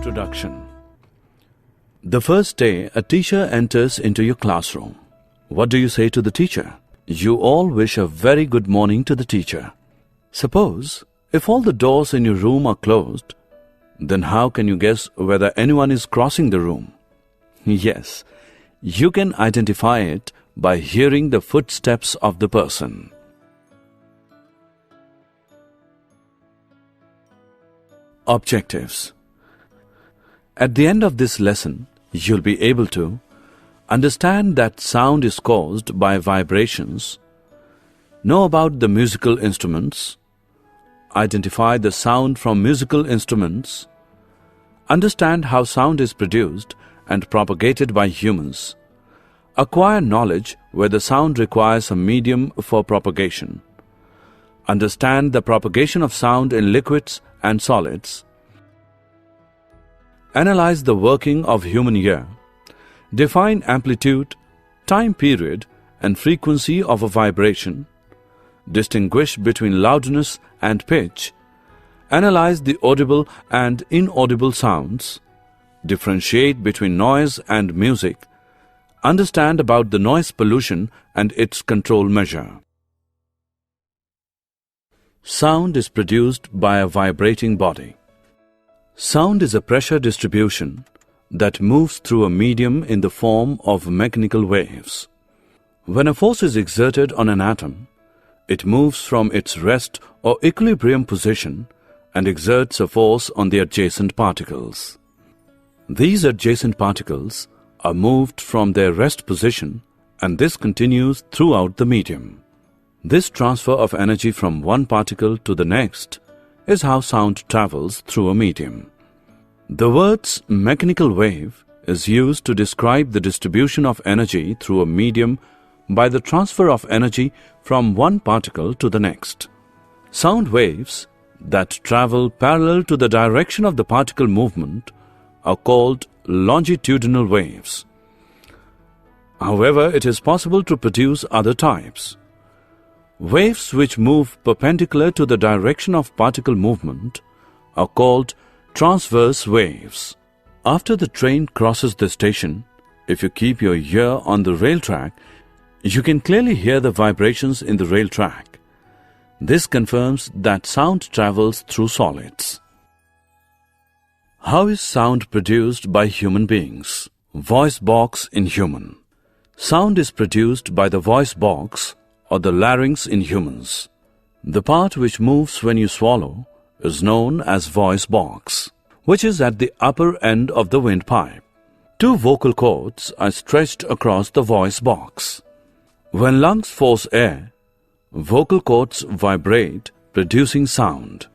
Introduction. The first day a teacher enters into your classroom. What do you say to the teacher? You all wish a very good morning to the teacher. Suppose, if all the doors in your room are closed, then how can you guess whether anyone is crossing the room? Yes, you can identify it by hearing the footsteps of the person. Objectives. At the end of this lesson, you'll be able to understand that sound is caused by vibrations, know about the musical instruments, identify the sound from musical instruments, understand how sound is produced and propagated by humans, acquire knowledge where the sound requires a medium for propagation, understand the propagation of sound in liquids and solids, analyze the working of human ear, define amplitude, time period and frequency of a vibration, distinguish between loudness and pitch, analyze the audible and inaudible sounds, differentiate between noise and music, understand about the noise pollution and its control measure. Sound is produced by a vibrating body. Sound is a pressure distribution that moves through a medium in the form of mechanical waves. When a force is exerted on an atom, it moves from its rest or equilibrium position and exerts a force on the adjacent particles. These adjacent particles are moved from their rest position, and this continues throughout the medium. This transfer of energy from one particle to the next is how sound travels through a medium. The words mechanical wave is used to describe the distribution of energy through a medium by the transfer of energy from one particle to the next. Sound waves that travel parallel to the direction of the particle movement are called longitudinal waves. However, it is possible to produce other types. Waves which move perpendicular to the direction of particle movement are called transverse waves. After the train crosses the station, if you keep your ear on the rail track, you can clearly hear the vibrations in the rail track. This confirms that sound travels through solids. How is sound produced by human beings? Voice box in human. Sound is produced by the voice box or the larynx in humans. The part which moves when you swallow is known as voice box, which is at the upper end of the windpipe. Two vocal cords are stretched across the voice box. When lungs force air, vocal cords vibrate, producing sound.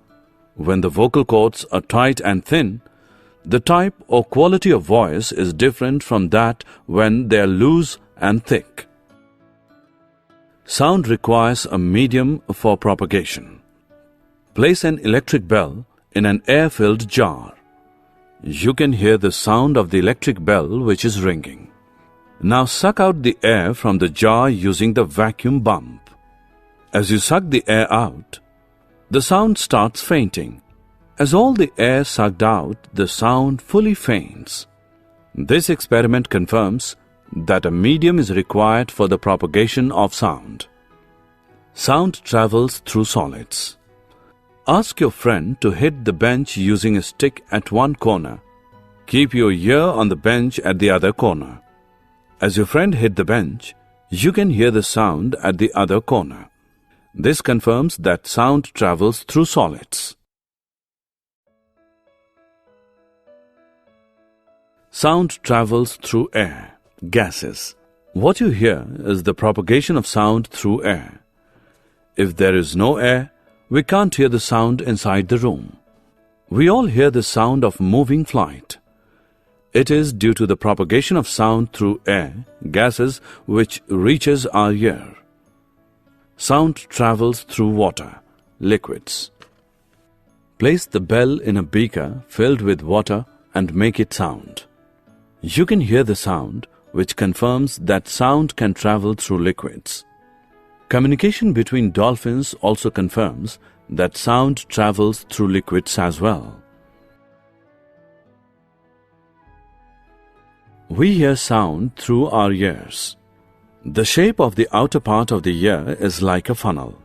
When the vocal cords are tight and thin, the type or quality of voice is different from that when they are loose and thick. Sound requires a medium for propagation. Place an electric bell in an air-filled jar. You can hear the sound of the electric bell which is ringing. Now suck out the air from the jar using the vacuum pump. As you suck the air out, the sound starts fainting. As all the air sucked out, the sound fully faints. This experiment confirms that a medium is required for the propagation of sound. Sound travels through solids. Ask your friend to hit the bench using a stick at one corner. Keep your ear on the bench at the other corner. As your friend hit the bench, you can hear the sound at the other corner. This confirms that sound travels through solids. Sound travels through air, gases. What you hear is the propagation of sound through air. If there is no air, we can't hear the sound inside the room. We all hear the sound of moving flight. It is due to the propagation of sound through air, gases, which reaches our ear. Sound travels through water, liquids. Place the bell in a beaker filled with water and make it sound. You can hear the sound, which confirms that sound can travel through liquids. Communication between dolphins also confirms that sound travels through liquids as well. We hear sound through our ears. The shape of the outer part of the ear is like a funnel.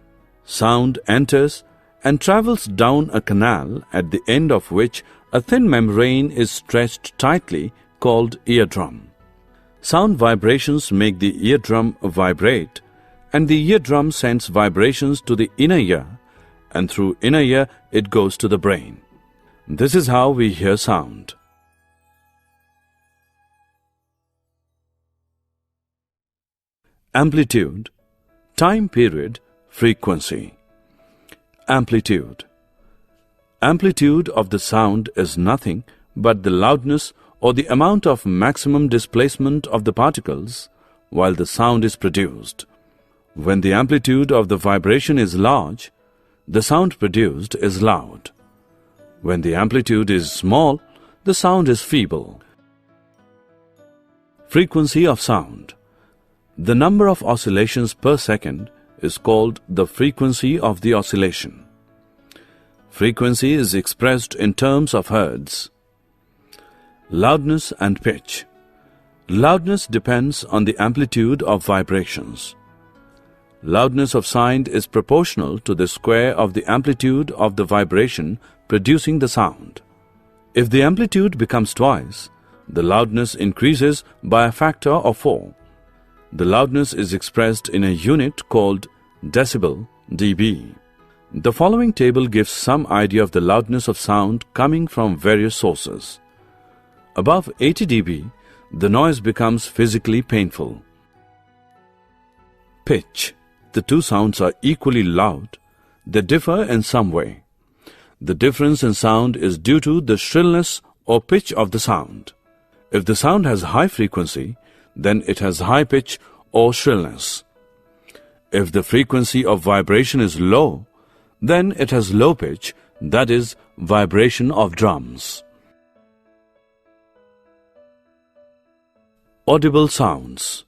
Sound enters and travels down a canal at the end of which a thin membrane is stretched tightly called eardrum. Sound vibrations make the eardrum vibrate, and the eardrum sends vibrations to the inner ear, and through inner ear it goes to the brain. This is how we hear sound. Amplitude, time period, frequency. Amplitude. Amplitude of the sound is nothing but the loudness or the amount of maximum displacement of the particles while the sound is produced. When the amplitude of the vibration is large, the sound produced is loud. When the amplitude is small, the sound is feeble. Frequency of sound. The number of oscillations per second is called the frequency of the oscillation. Frequency is expressed in terms of hertz. Loudness and pitch. Loudness depends on the amplitude of vibrations. Loudness of sound is proportional to the square of the amplitude of the vibration producing the sound. If the amplitude becomes twice, the loudness increases by a factor of 4. The loudness is expressed in a unit called decibel, dB. The following table gives some idea of the loudness of sound coming from various sources. Above 80 dB, the noise becomes physically painful. Pitch. The two sounds are equally loud. They differ in some way. The difference in sound is due to the shrillness or pitch of the sound. If the sound has high frequency, then it has high pitch or shrillness. If the frequency of vibration is low, then it has low pitch, that is, vibration of drums. Audible sounds.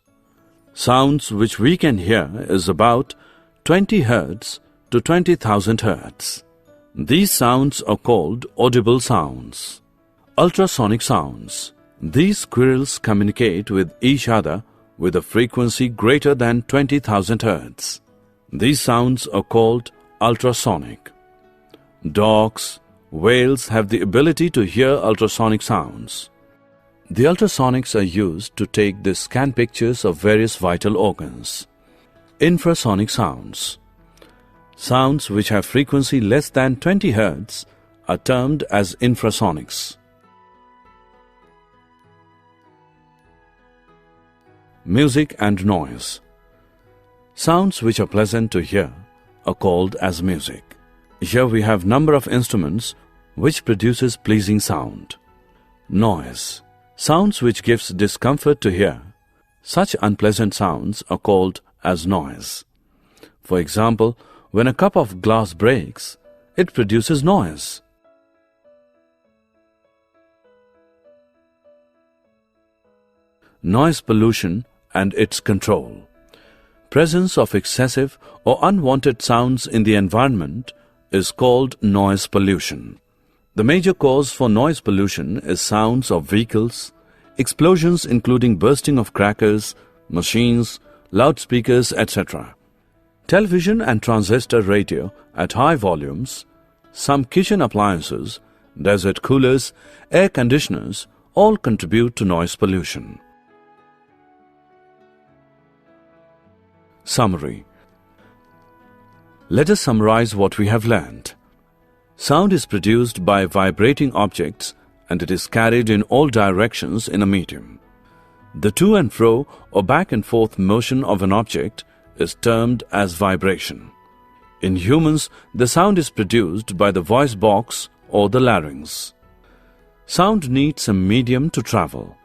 Sounds which we can hear is about 20 Hz to 20,000 Hz. These sounds are called audible sounds. Ultrasonic sounds. These squirrels communicate with each other with a frequency greater than 20,000 Hz. These sounds are called ultrasonic. Dogs, whales have the ability to hear ultrasonic sounds. The ultrasonics are used to take the scan pictures of various vital organs. Infrasonic sounds. Sounds which have frequency less than 20 Hz are termed as infrasonics. Music and noise. Sounds which are pleasant to hear are called as music. Here we have number of instruments which produces pleasing sound. Noise. Sounds which gives discomfort to hear. Such unpleasant sounds are called as noise. For example, when a cup of glass breaks, it produces noise. Noise pollution and its control. Presence of excessive or unwanted sounds in the environment is called noise pollution. The major cause for noise pollution is sounds of vehicles, explosions including bursting of crackers, machines, loudspeakers, etc. Television and transistor radio at high volumes, some kitchen appliances, desert coolers, air conditioners all contribute to noise pollution. Summary. Let us summarize what we have learned. Sound is produced by vibrating objects and it is carried in all directions in a medium. The to and fro or back and forth motion of an object is termed as vibration. In humans, the sound is produced by the voice box or the larynx. Sound needs a medium to travel.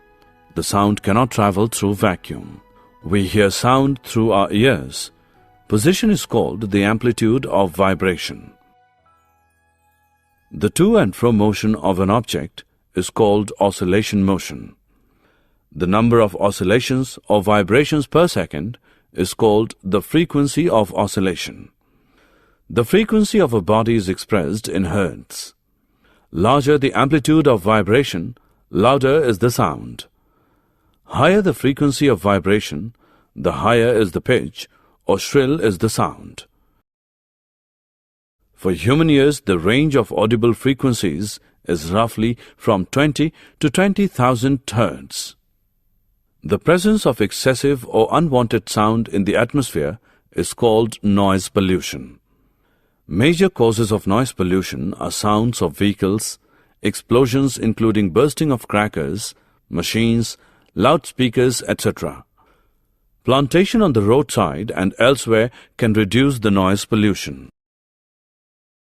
The sound cannot travel through vacuum. We hear sound through our ears. Position is called the amplitude of vibration. The to and fro motion of an object is called oscillation motion. The number of oscillations or vibrations per second is called the frequency of oscillation. The frequency of a body is expressed in hertz. Larger the amplitude of vibration, louder is the sound. Higher the frequency of vibration, the higher is the pitch or shrill is the sound. For human ears, the range of audible frequencies is roughly from 20 to 20,000 Hz. The presence of excessive or unwanted sound in the atmosphere is called noise pollution. Major causes of noise pollution are sounds of vehicles, explosions including bursting of crackers, machines, loudspeakers, etc. Plantation on the roadside and elsewhere can reduce the noise pollution.